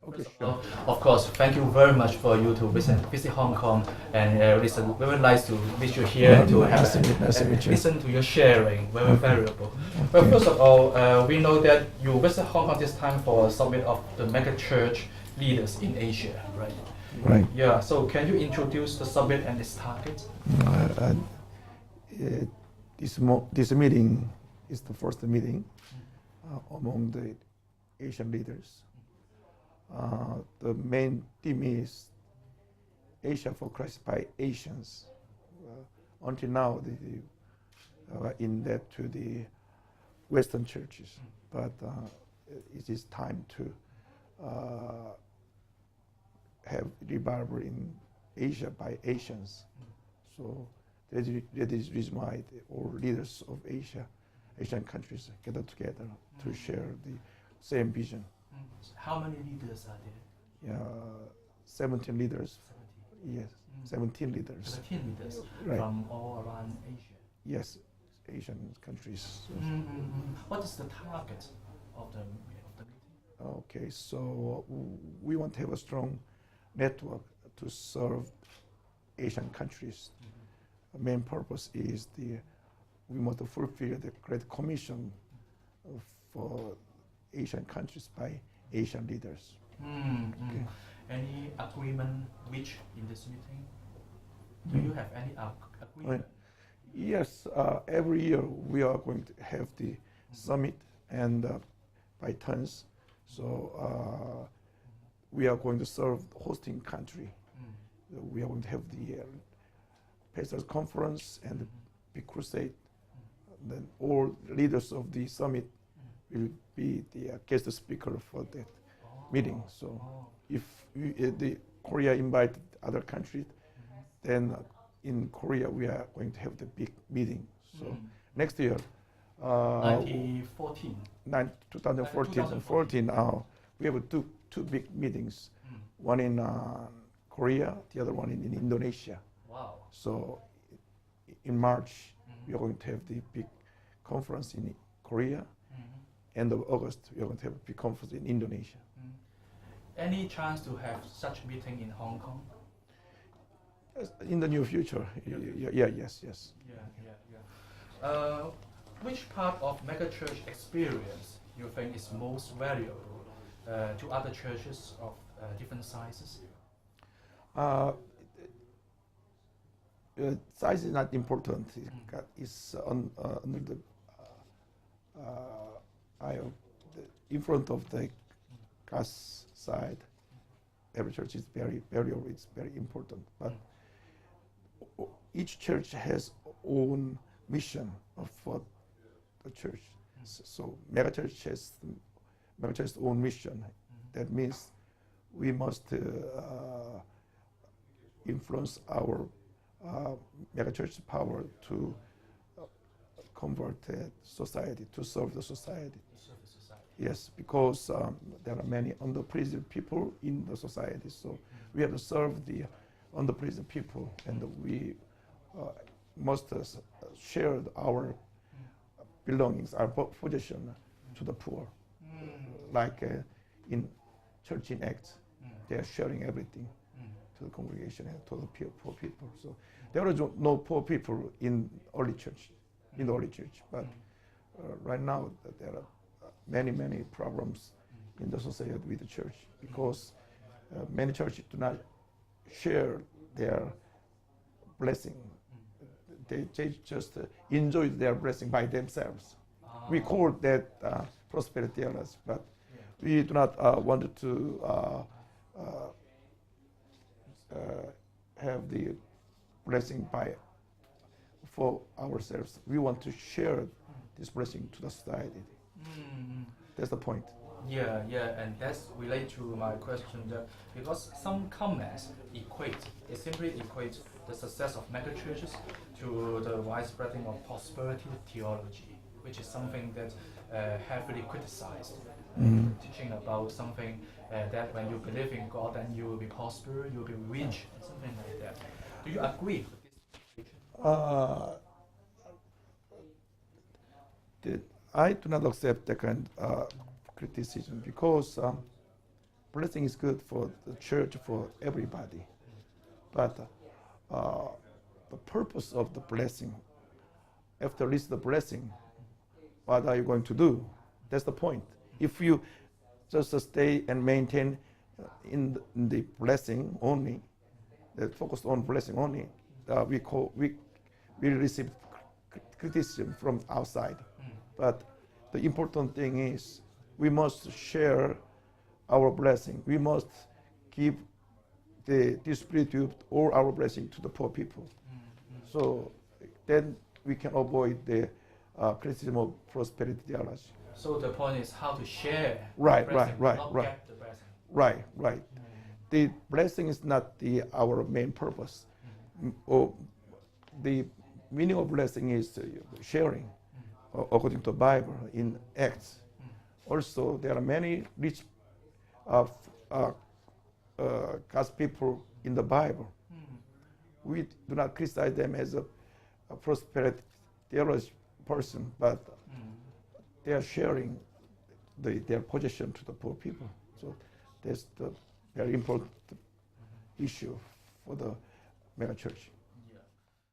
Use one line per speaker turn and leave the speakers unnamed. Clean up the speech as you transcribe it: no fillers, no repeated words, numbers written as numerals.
Okay, sure.
Of course, thank you very much for you to visit Hong Kong, and it's very nice to meet you here and to listen to your sharing. Very valuable. Well, first of all, we know that you visit Hong Kong this time for a summit of the mega church leaders in Asia, right?
Right.
Yeah. So, can you introduce the summit and its targets?
This meeting is the first meeting among the Asian leaders. The main theme is Asia for Christ by Asians. Until now, in that to the Western churches, but it is time to have revival in Asia by Asians. So that is the reason why all leaders of Asian countries gather together to share the same vision.
How many leaders are there?
17 leaders. 70. Yes, 17 leaders.
17 leaders
right.
From all around Asia.
Yes, Asian countries.
What is the target of the meeting?
Okay, so we want to have a strong network to serve Asian countries. The main purpose is we must fulfill the Great Commission for Asian countries by Asian leaders. Okay.
Any agreement reached in this meeting? Do you have any agreement?
Yes, every year we are going to have the summit and by turns. So we are going to serve the hosting country. We are going to have the Pastors Conference and the Big Crusade. Then all leaders of the summit will be the guest speaker for that meeting. So if the Korea invite other countries, then in Korea we are going to have the big meeting. So next year,
2014
and 14, we have two big meetings. One in Korea, the other one in Indonesia.
Wow.
So in March, we are going to have the big conference in Korea. End of August, we are going to have a big conference in Indonesia.
Any chance to have such meeting in Hong Kong?
In the near future, yes.
Which part of megachurch experience you think is most valuable to other churches of different sizes?
Size is not important. It's under the eye of in front of the God's side. Every church is very valuable. It's very important. But each church has own mission for the church. So megachurch has own mission. That means we must influence our megachurch power to convert society, to serve the society. Yes, because there are many underprivileged people in the society. So we have to serve the underprivileged people, and we must share our belongings, our possession to the poor. Like in Church in Acts, they are sharing everything to the congregation and to the poor people. So there are no poor people in early church, but right now there are many problems in the society with the church, because many churches do not share their blessing. They just enjoy their blessing by themselves. We call that prosperity illness, but we do not want to have the blessing for ourselves. We want to share this blessing to the society. That's the point.
Yeah, and that's related to my question, that because some comments simply equate the success of megachurches to the widespreading of prosperity theology, which is something that heavily criticized. Teaching about something that when you believe in God, then you will be prosperous, you will be rich, something like that. Do you agree with this?
I do not accept that kind of criticism, because blessing is good for the church, for everybody. But the purpose of the blessing, after receive the blessing, what are you going to do? That's the point. If you just stay and maintain in the blessing only, that focus on blessing only, we receive criticism from outside. But the important thing is we must share our blessing. We must give the distribute all our blessing to the poor people. So then we can avoid the criticism of prosperity theology.
So the point is how to share
Right,
the blessing,
right,
not
right.
get the blessing.
Right. The blessing is not our main purpose. The meaning of blessing is sharing, according to the Bible in Acts. Also, there are many rich God's people in the Bible. We do not criticize them as a prosperity theology person, but they are sharing their possession to the poor people. So that's the very important issue for the megachurch.